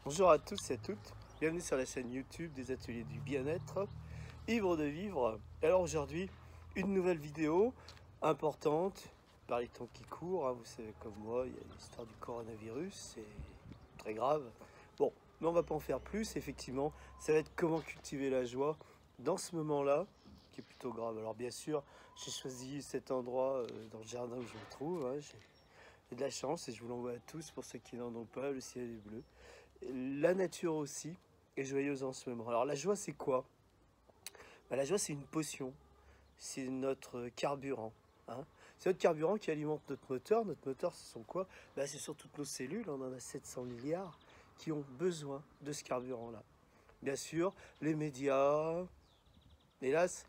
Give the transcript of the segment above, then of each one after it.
Bonjour à tous et à toutes, bienvenue sur la chaîne YouTube des ateliers du bien-être, ivre de vivre. Alors aujourd'hui, une nouvelle vidéo importante, par les temps qui courent, hein, vous savez comme moi, il y a l'histoire du coronavirus, c'est très grave. Bon, mais on va pas en faire plus, effectivement, ça va être comment cultiver la joie dans ce moment-là, qui est plutôt grave. Alors bien sûr, j'ai choisi cet endroit dans le jardin où je me trouve, hein, j'ai de la chance et je vous l'envoie à tous pour ceux qui n'en ont pas, le ciel est bleu. La nature aussi est joyeuse en ce moment. Alors la joie c'est quoi? La joie c'est une potion, c'est notre carburant. Hein, c'est notre carburant qui alimente notre moteur. Notre moteur ce sont quoi? C'est sur toutes nos cellules, on en a 700 milliards qui ont besoin de ce carburant-là. Bien sûr, les médias, hélas,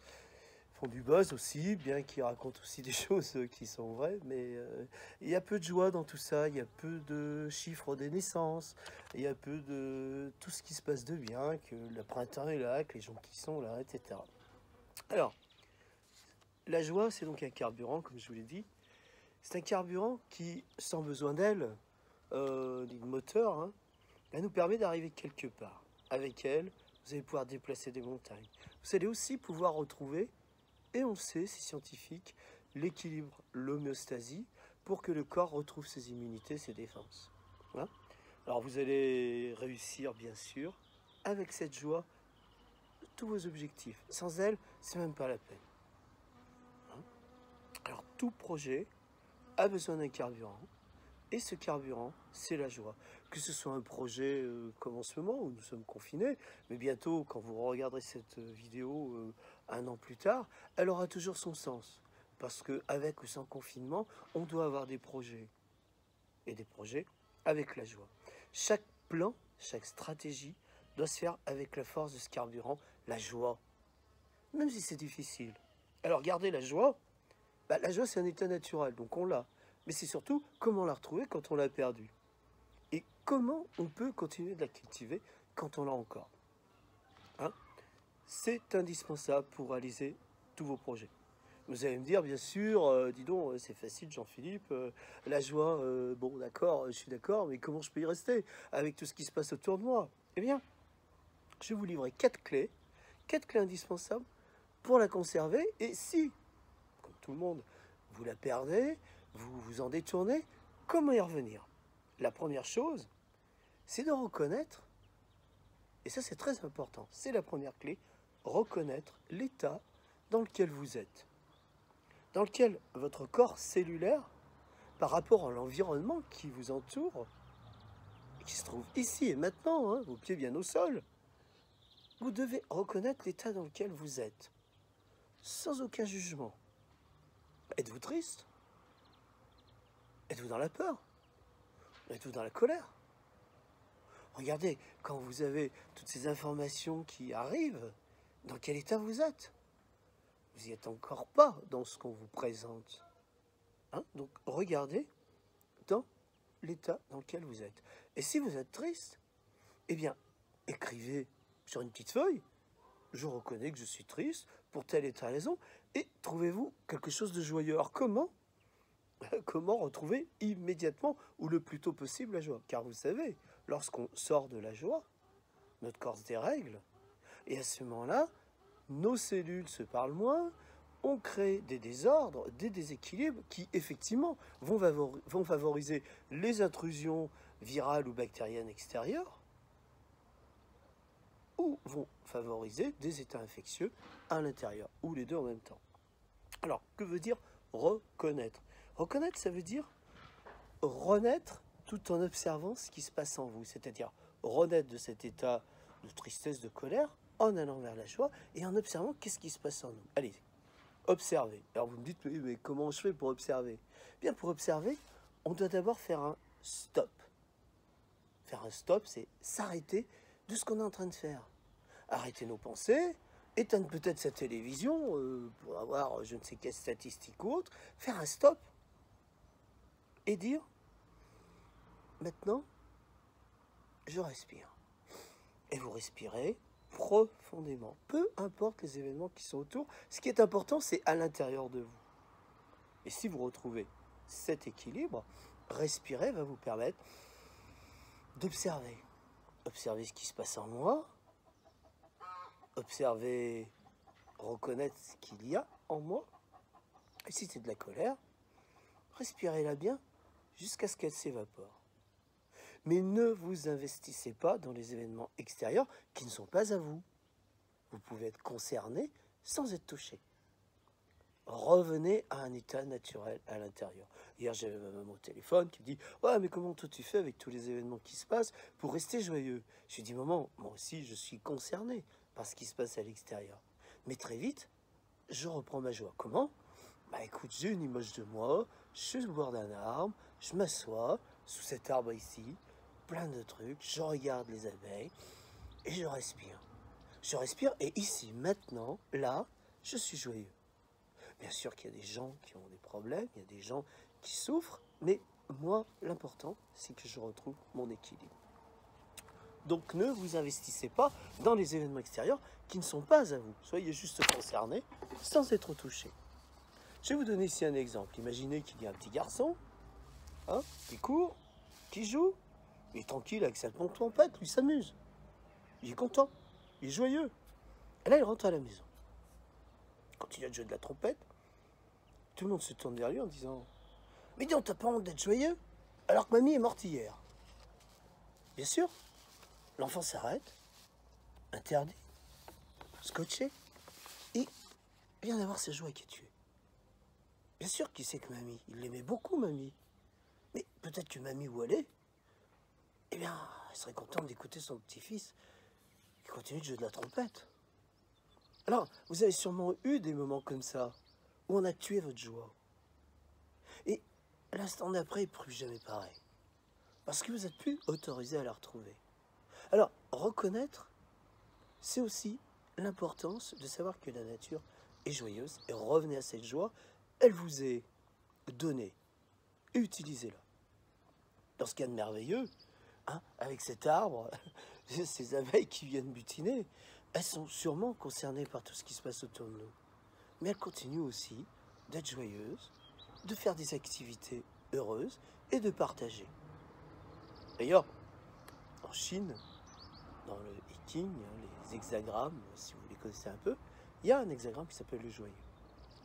font du buzz aussi, bien qu'ils racontent aussi des choses qui sont vraies, mais il y a peu de joie dans tout ça, il y a peu de chiffres des naissances, il y a peu de tout ce qui se passe de bien, que le printemps est là, que les gens qui sont là, etc. Alors, la joie, c'est donc un carburant, comme je vous l'ai dit, c'est un carburant qui, sans besoin d'aile, ni de moteur, hein, elle nous permet d'arriver quelque part. Avec elle, vous allez pouvoir déplacer des montagnes. Vous allez aussi pouvoir retrouver, et on sait, c'est scientifique, l'équilibre, l'homéostasie, pour que le corps retrouve ses immunités, ses défenses. Hein. Alors vous allez réussir, bien sûr, avec cette joie, tous vos objectifs. Sans elle, c'est même pas la peine. Hein. Alors tout projet a besoin d'un carburant. Et ce carburant, c'est la joie. Que ce soit un projet comme en ce moment où nous sommes confinés, mais bientôt, quand vous regarderez cette vidéo un an plus tard, elle aura toujours son sens. Parce que avec ou sans confinement, on doit avoir des projets. Et des projets avec la joie. Chaque plan, chaque stratégie doit se faire avec la force de ce carburant, la joie. Même si c'est difficile. Alors garder la joie, la joie c'est un état naturel, donc on l'a. Mais c'est surtout comment la retrouver quand on l'a perdue. Et comment on peut continuer de la cultiver quand on l'a encore. Hein. C'est indispensable pour réaliser tous vos projets. Vous allez me dire, bien sûr, dis donc, c'est facile, Jean-Philippe, la joie, bon, d'accord, je suis d'accord, mais comment je peux y rester avec tout ce qui se passe autour de moi? Eh bien, je vais vous livrer 4 clés indispensables pour la conserver. Et si, comme tout le monde, vous la perdez, vous vous en détournez, comment y revenir? La première chose, c'est de reconnaître, et ça c'est très important, c'est la première clé, reconnaître l'état dans lequel vous êtes, dans lequel votre corps cellulaire, par rapport à l'environnement qui vous entoure, et qui se trouve ici et maintenant, hein, vos pieds bien au sol, vous devez reconnaître l'état dans lequel vous êtes, sans aucun jugement. Êtes-vous triste? Êtes-vous dans la peur? Êtes-vous dans la colère? Regardez, quand vous avez toutes ces informations qui arrivent, dans quel état vous êtes? Vous n'y êtes encore pas dans ce qu'on vous présente. Hein. Donc regardez dans l'état dans lequel vous êtes. Et si vous êtes triste, eh bien, écrivez sur une petite feuille, je reconnais que je suis triste pour telle et telle raison, et trouvez-vous quelque chose de joyeux. Alors comment? Comment retrouver immédiatement ou le plus tôt possible la joie? Car vous savez, lorsqu'on sort de la joie, notre corps se dérègle, et à ce moment-là, nos cellules se parlent moins, on crée des désordres, des déséquilibres qui, effectivement, vont favoriser les intrusions virales ou bactériennes extérieures ou vont favoriser des états infectieux à l'intérieur, ou les deux en même temps. Alors, que veut dire reconnaître? Reconnaître, ça veut dire renaître tout en observant ce qui se passe en vous, c'est-à-dire renaître de cet état de tristesse, de colère, en allant vers la joie et en observant qu'est-ce qui se passe en nous. Allez, observez. Alors vous me dites, mais comment je fais pour observer? Bien, pour observer, on doit d'abord faire un stop. Faire un stop, c'est s'arrêter de ce qu'on est en train de faire. Arrêter nos pensées, éteindre peut-être sa télévision pour avoir je ne sais quelle statistique ou autre, faire un stop et dire, maintenant, je respire. Et vous respirez profondément, peu importe les événements qui sont autour. Ce qui est important, c'est à l'intérieur de vous. Et si vous retrouvez cet équilibre, respirer va vous permettre d'observer. observer ce qui se passe en moi, observer, reconnaître ce qu'il y a en moi. Et si c'est de la colère, respirez-la bien jusqu'à ce qu'elle s'évapore. Mais ne vous investissez pas dans les événements extérieurs qui ne sont pas à vous. Vous pouvez être concerné sans être touché. Revenez à un état naturel à l'intérieur. Hier, j'avais ma maman au téléphone qui me dit « Ouais, mais comment toi tu fais avec tous les événements qui se passent pour rester joyeux ?» Je lui ai dit « Maman, moi aussi, je suis concerné par ce qui se passe à l'extérieur. Mais très vite, je reprends ma joie. Comment ? Bah écoute, j'ai une image de moi, je suis au bord d'un arbre, je m'assois sous cet arbre ici, plein de trucs, je regarde les abeilles et je respire. Je respire et ici, maintenant, là, je suis joyeux. Bien sûr qu'il y a des gens qui ont des problèmes, il y a des gens qui souffrent, mais moi, l'important, c'est que je retrouve mon équilibre. Donc ne vous investissez pas dans les événements extérieurs qui ne sont pas à vous. Soyez juste concernés sans être touchés. Je vais vous donner ici un exemple. Imaginez qu'il y a un petit garçon qui court, qui joue, il est tranquille avec sa trompette, lui s'amuse. Il est content, il est joyeux. Et là, il rentre à la maison. Quand il a de jouer de la trompette, tout le monde se tourne vers lui en disant « Mais dis donc, t'as pas honte d'être joyeux alors que mamie est morte hier ?» Bien sûr, l'enfant s'arrête, interdit, scotché, et vient d'avoir sa joie qui est tuée. Bien sûr qu'il sait que mamie, il l'aimait beaucoup mamie. Mais peut-être que mamie où elle est, eh bien, elle serait contente d'écouter son petit-fils qui continue de jouer de la trompette. Alors, vous avez sûrement eu des moments comme ça, où on a tué votre joie. Et l'instant d'après, plus jamais pareil. Parce que vous n'êtes plus autorisé à la retrouver. Alors, reconnaître, c'est aussi l'importance de savoir que la nature est joyeuse. Et revenez à cette joie, elle vous est donnée. Utilisez-la. Dans ce qu'il y a de merveilleux, avec cet arbre, ces abeilles qui viennent butiner, elles sont sûrement concernées par tout ce qui se passe autour de nous. Mais elles continuent aussi d'être joyeuses, de faire des activités heureuses et de partager. D'ailleurs, en Chine, dans le hiking, les hexagrammes, si vous les connaissez un peu, il y a un hexagramme qui s'appelle le joyeux.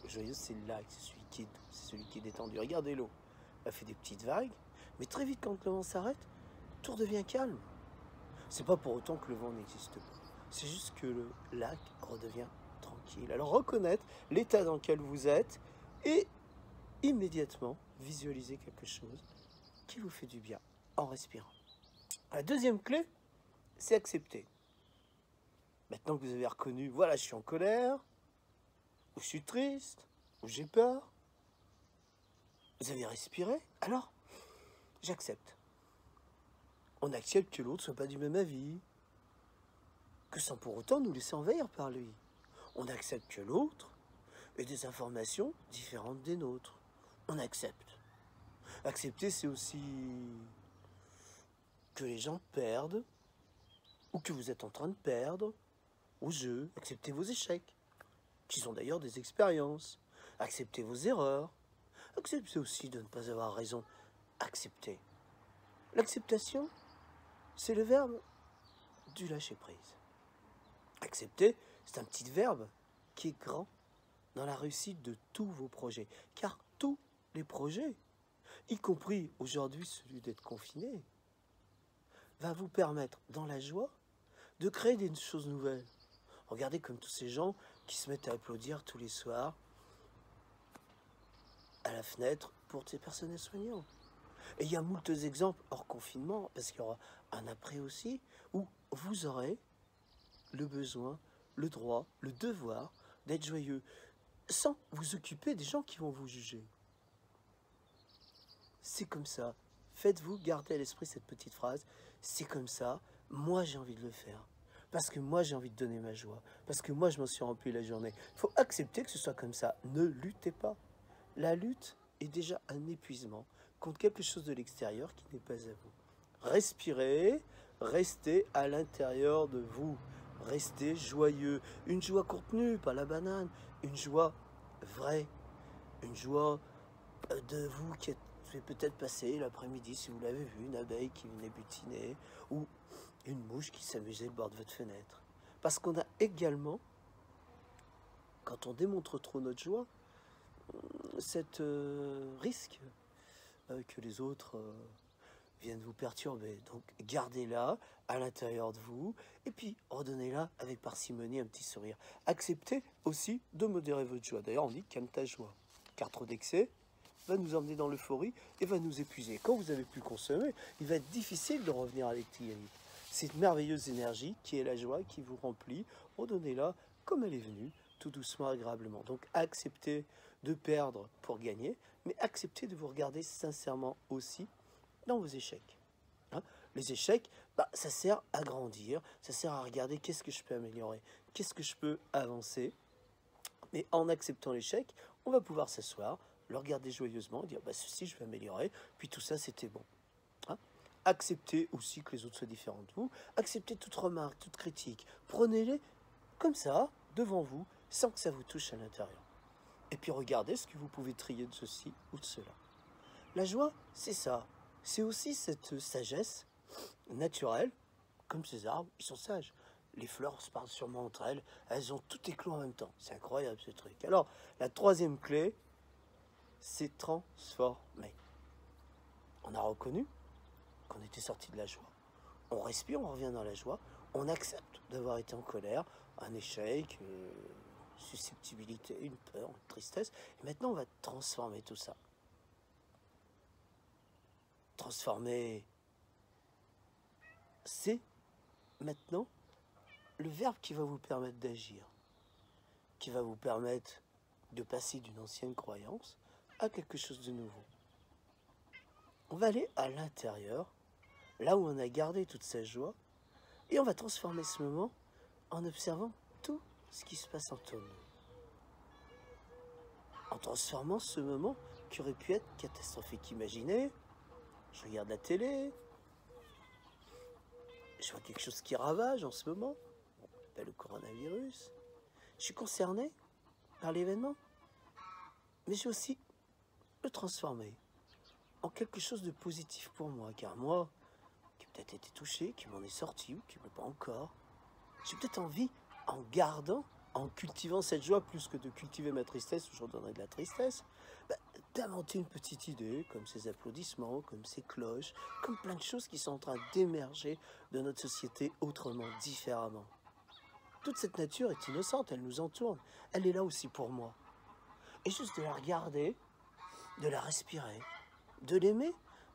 Le joyeux, c'est le lac, c'est celui qui est doux, c'est celui qui est détendu. Regardez l'eau, elle fait des petites vagues, mais très vite, quand le vent s'arrête, tout redevient calme. C'est pas pour autant que le vent n'existe pas. C'est juste que le lac redevient tranquille. Alors reconnaître l'état dans lequel vous êtes et immédiatement visualiser quelque chose qui vous fait du bien en respirant. La deuxième clé, c'est accepter. Maintenant que vous avez reconnu, voilà, je suis en colère, ou je suis triste, ou j'ai peur, vous avez respiré, alors j'accepte. On accepte que l'autre ne soit pas du même avis, que sans pour autant nous laisser envahir par lui. On accepte que l'autre ait des informations différentes des nôtres. On accepte. Accepter, c'est aussi que les gens perdent, ou que vous êtes en train de perdre, au jeu. Acceptez vos échecs, qui sont d'ailleurs des expériences. Acceptez vos erreurs. Acceptez aussi de ne pas avoir raison. Acceptez. L'acceptation, c'est le verbe du lâcher-prise. Accepter, c'est un petit verbe qui est grand dans la réussite de tous vos projets. Car tous les projets, y compris aujourd'hui celui d'être confiné, va vous permettre, dans la joie, de créer des choses nouvelles. Regardez comme tous ces gens qui se mettent à applaudir tous les soirs à la fenêtre pour ces personnels soignants. Et il y a moult exemples hors confinement, parce qu'il y aura un après aussi, où vous aurez le besoin, le droit, le devoir d'être joyeux, sans vous occuper des gens qui vont vous juger. C'est comme ça. Faites-vous garder à l'esprit cette petite phrase. C'est comme ça. Moi, j'ai envie de le faire. Parce que moi, j'ai envie de donner ma joie. Parce que moi, je m'en suis rempli la journée. Il faut accepter que ce soit comme ça. Ne luttez pas. La lutte est déjà un épuisement contre quelque chose de l'extérieur qui n'est pas à vous. Respirez, restez à l'intérieur de vous. Restez joyeux. Une joie contenue, pas la banane. Une joie vraie. Une joie de vous qui fait peut-être passer l'après-midi, si vous l'avez vu, une abeille qui venait butiner, ou une mouche qui s'amusait au bord de votre fenêtre. Parce qu'on a également, quand on démontre trop notre joie, cet risque que les autres viennent vous perturber. Donc gardez-la à l'intérieur de vous et puis redonnez-la avec parcimonie, un petit sourire. Acceptez aussi de modérer votre joie. D'ailleurs, on dit calme ta joie, car trop d'excès va nous emmener dans l'euphorie et va nous épuiser. Quand vous avez pu consommer, il va être difficile de revenir à l'équilibre. Cette merveilleuse énergie qui est la joie, qui vous remplit, redonnez-la comme elle est venue, tout doucement, agréablement. Donc acceptez de perdre pour gagner, mais acceptez de vous regarder sincèrement aussi dans vos échecs. Hein, les échecs, ça sert à grandir, ça sert à regarder qu'est-ce que je peux améliorer, qu'est-ce que je peux avancer. Mais en acceptant l'échec, on va pouvoir s'asseoir, le regarder joyeusement et dire ceci je vais améliorer, puis tout ça c'était bon. Hein, acceptez aussi que les autres soient différents de vous, acceptez toute remarque, toute critique, prenez-les comme ça, devant vous, sans que ça vous touche à l'intérieur. Et puis regardez ce que vous pouvez trier de ceci ou de cela. La joie, c'est ça. C'est aussi cette sagesse naturelle, comme ces arbres, ils sont sages. Les fleurs se parlent sûrement entre elles, elles ont tout éclos en même temps. C'est incroyable ce truc. Alors, la troisième clé, c'est transformer. On a reconnu qu'on était sorti de la joie. On respire, on revient dans la joie, on accepte d'avoir été en colère, un échec, une susceptibilité, une peur, une tristesse. Et maintenant, on va transformer tout ça. Transformer, c'est maintenant le verbe qui va vous permettre d'agir, qui va vous permettre de passer d'une ancienne croyance à quelque chose de nouveau. On va aller à l'intérieur, là où on a gardé toute sa joie, et on va transformer ce moment en observant tout ce qui se passe autour de nous. En transformant ce moment qui aurait pu être catastrophique. Imaginez, je regarde la télé, je vois quelque chose qui ravage en ce moment, on appelle le coronavirus. Je suis concerné par l'événement, mais je vais aussi le transformer en quelque chose de positif pour moi, car moi, qui ai peut-être été touché, qui m'en est sorti ou qui ne l'ai pas encore, j'ai peut-être envie, en gardant, en cultivant cette joie, plus que de cultiver ma tristesse, où j'en donnerai de la tristesse, d'inventer une petite idée, comme ces applaudissements, comme ces cloches, comme plein de choses qui sont en train d'émerger de notre société autrement, différemment. Toute cette nature est innocente, elle nous entoure, elle est là aussi pour moi. Et juste de la regarder, de la respirer, de l'aimer,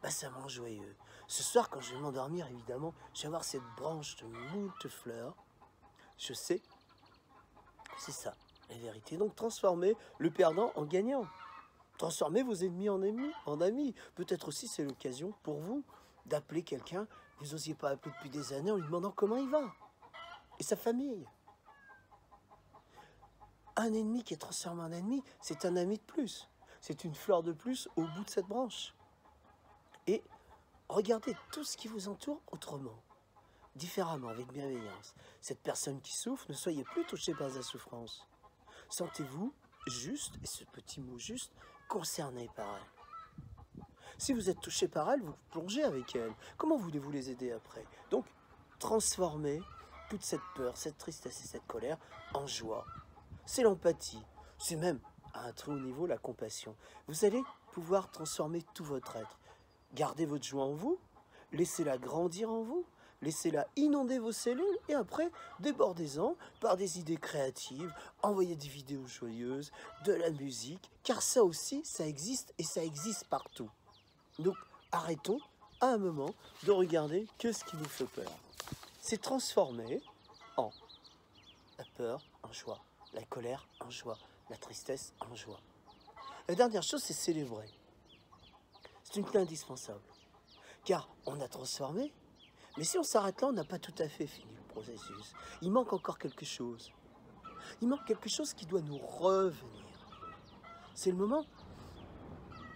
ça me rend joyeux. Ce soir, quand je vais m'endormir, évidemment, je vais avoir cette branche de moult fleurs. Je sais, c'est ça, la vérité. Donc, transformez le perdant en gagnant. Transformez vos ennemis en amis. Peut-être aussi, c'est l'occasion pour vous d'appeler quelqu'un que vous n'osiez pas appeler depuis des années en lui demandant comment il va. Et sa famille. Un ennemi qui est transformé en ennemi, c'est un ami de plus. C'est une fleur de plus au bout de cette branche. Et regardez tout ce qui vous entoure autrement, différemment, avec bienveillance. Cette personne qui souffre, ne soyez plus touché par sa souffrance. Sentez-vous juste, et ce petit mot juste, concerné par elle. Si vous êtes touché par elle, vous plongez avec elle. Comment voulez-vous les aider après? Donc, transformez toute cette peur, cette tristesse et cette colère en joie. C'est l'empathie. C'est même, à un très haut niveau, la compassion. Vous allez pouvoir transformer tout votre être. Gardez votre joie en vous, laissez-la grandir en vous, laissez-la inonder vos cellules et après, débordez-en par des idées créatives, envoyez des vidéos joyeuses, de la musique, car ça aussi, ça existe et ça existe partout. Donc, arrêtons à un moment de regarder que ce qui nous fait peur. C'est transformer en la peur en joie, la colère en joie, la tristesse en joie. La dernière chose, c'est célébrer. C'est une clé indispensable, car on a transformé, mais si on s'arrête là, on n'a pas tout à fait fini le processus. Il manque encore quelque chose. Il manque quelque chose qui doit nous revenir. C'est le moment,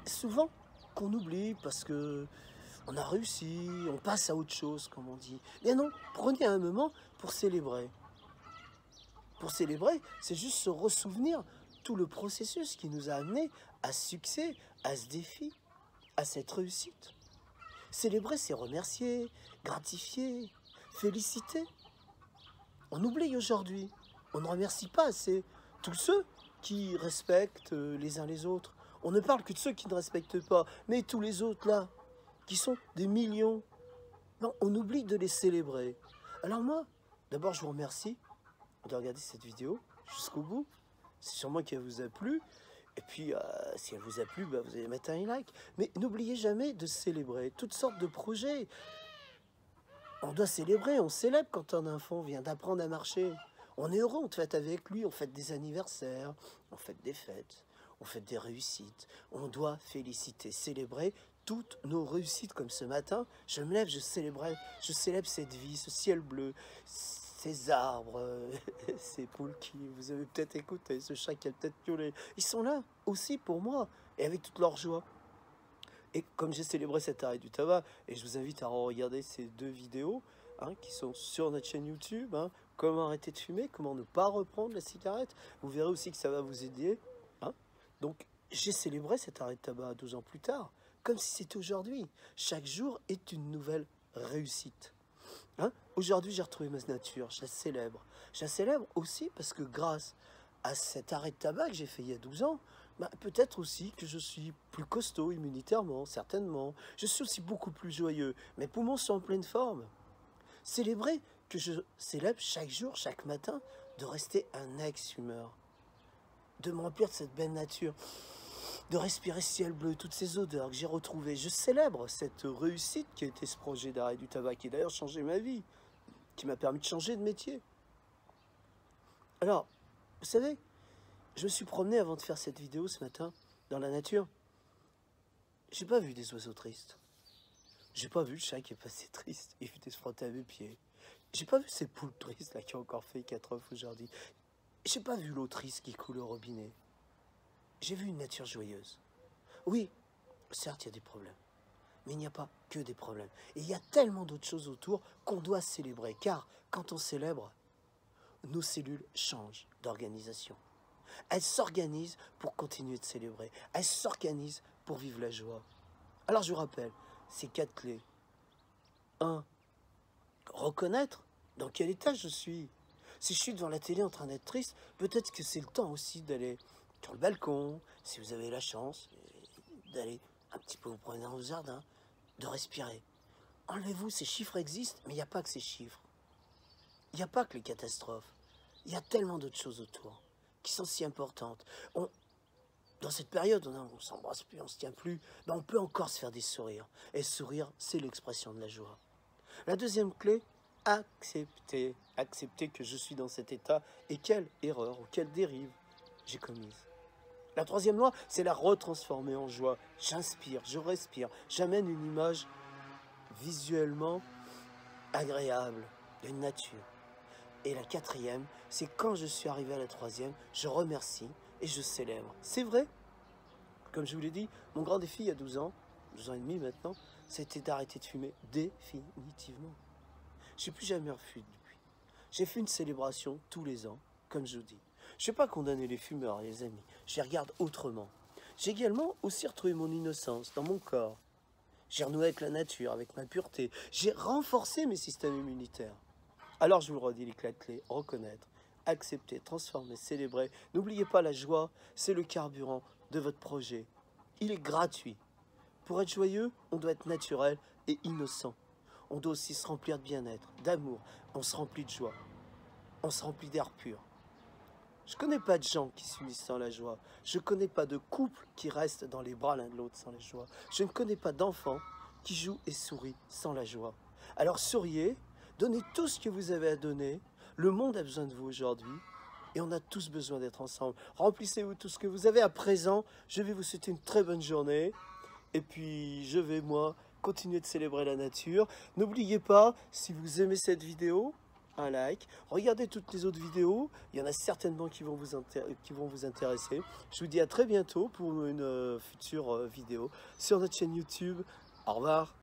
souvent, qu'on oublie parce que on a réussi, on passe à autre chose, comme on dit. Mais non, prenez un moment pour célébrer. Pour célébrer, c'est juste se ressouvenir tout le processus qui nous a amenés à ce succès, à ce défi, à cette réussite. Célébrer, c'est remercier, gratifier, féliciter. On oublie aujourd'hui, on ne remercie pas assez tous ceux qui respectent les uns les autres. On ne parle que de ceux qui ne respectent pas, mais tous les autres là, qui sont des millions, non, on oublie de les célébrer. Alors moi, d'abord je vous remercie de regarder cette vidéo jusqu'au bout. C'est sûrement qu'elle vous a plu. Et puis, si elle vous a plu, bah, vous allez mettre un like. Mais n'oubliez jamais de célébrer toutes sortes de projets. On doit célébrer, on célèbre quand un enfant vient d'apprendre à marcher. On est heureux, on fête avec lui, on fête des anniversaires, on fête des fêtes, on fête des réussites. On doit féliciter, célébrer toutes nos réussites. Comme ce matin, je me lève, je célèbre cette vie, ce ciel bleu, ces arbres, ces poules qui, vous avez peut-être écouté, ce chat qui a peut-être miaulé. Ils sont là aussi pour moi et avec toute leur joie. Et comme j'ai célébré cet arrêt du tabac, et je vous invite à regarder ces 2 vidéos qui sont sur notre chaîne YouTube, comment arrêter de fumer, comment ne pas reprendre la cigarette, vous verrez aussi que ça va vous aider. Donc j'ai célébré cet arrêt de tabac 12 ans plus tard, comme si c'était aujourd'hui. Chaque jour est une nouvelle réussite. Aujourd'hui j'ai retrouvé ma nature, je la célèbre. Je la célèbre aussi parce que grâce à cet arrêt de tabac que j'ai fait il y a 12 ans, peut-être aussi que je suis plus costaud immunitairement, certainement. Je suis aussi beaucoup plus joyeux. Mes poumons sont en pleine forme. Célébrer que je célèbre chaque jour, chaque matin, de rester un ex-fumeur. De me remplir de cette belle nature. De respirer ce ciel bleu, toutes ces odeurs que j'ai retrouvées. Je célèbre cette réussite qui a été ce projet d'arrêt du tabac, qui a d'ailleurs changé ma vie, qui m'a permis de changer de métier. Alors, vous savez, je me suis promené avant de faire cette vidéo ce matin dans la nature. J'ai pas vu des oiseaux tristes. J'ai pas vu le chat qui est passé triste et qui se frotter à mes pieds. J'ai pas vu ces poules tristes là qui ont encore fait 4 œufs aujourd'hui. J'ai pas vu l'eau triste qui coule au robinet. J'ai vu une nature joyeuse. Oui, certes il y a des problèmes, mais il n'y a pas que des problèmes. Et il y a tellement d'autres choses autour qu'on doit célébrer. Car quand on célèbre, nos cellules changent d'organisation. Elles s'organisent pour continuer de célébrer. Elles s'organisent pour vivre la joie. Alors je vous rappelle, ces 4 clés. 1. Reconnaître dans quel état je suis. Si je suis devant la télé en train d'être triste, peut-être que c'est le temps aussi d'aller sur le balcon, si vous avez la chance, d'aller un petit peu vous promener dans le jardin, de respirer. Enlevez-vous, ces chiffres existent, mais il n'y a pas que ces chiffres. Il n'y a pas que les catastrophes. Il y a tellement d'autres choses autour qui sont si importantes. Dans cette période, on ne s'embrasse plus, on ne se tient plus, on peut encore se faire des sourires. Et sourire, c'est l'expression de la joie. La deuxième clé, accepter. Accepter que je suis dans cet état et quelle erreur ou quelle dérive j'ai commise. La troisième loi, c'est la retransformer en joie. J'inspire, je respire, j'amène une image visuellement agréable d'une nature. Et la quatrième, c'est quand je suis arrivé à la troisième, je remercie et je célèbre. C'est vrai. Comme je vous l'ai dit, mon grand défi il y a 12 ans et demi maintenant, c'était d'arrêter de fumer définitivement. Je n'ai plus jamais refusé depuis. J'ai fait une célébration tous les ans, comme je vous dis. Je ne vais pas condamner les fumeurs, les amis. Je les regarde autrement. J'ai également aussi retrouvé mon innocence dans mon corps. J'ai renoué avec la nature, avec ma pureté. J'ai renforcé mes systèmes immunitaires. Alors je vous le redis, les 4 clés, reconnaître, accepter, transformer, célébrer. N'oubliez pas, la joie, c'est le carburant de votre projet. Il est gratuit. Pour être joyeux, on doit être naturel et innocent. On doit aussi se remplir de bien-être, d'amour. On se remplit de joie. On se remplit d'air pur. Je ne connais pas de gens qui s'unissent sans la joie. Je ne connais pas de couple qui reste dans les bras l'un de l'autre sans la joie. Je ne connais pas d'enfants qui jouent et sourient sans la joie. Alors souriez, donnez tout ce que vous avez à donner. Le monde a besoin de vous aujourd'hui et on a tous besoin d'être ensemble. Remplissez-vous tout ce que vous avez à présent. Je vais vous souhaiter une très bonne journée. Et puis je vais, moi, continuer de célébrer la nature. N'oubliez pas, si vous aimez cette vidéo, un like. Regardez toutes les autres vidéos. Il y en a certainement qui vont vous intéresser. Je vous dis à très bientôt pour une future vidéo sur notre chaîne YouTube. Au revoir.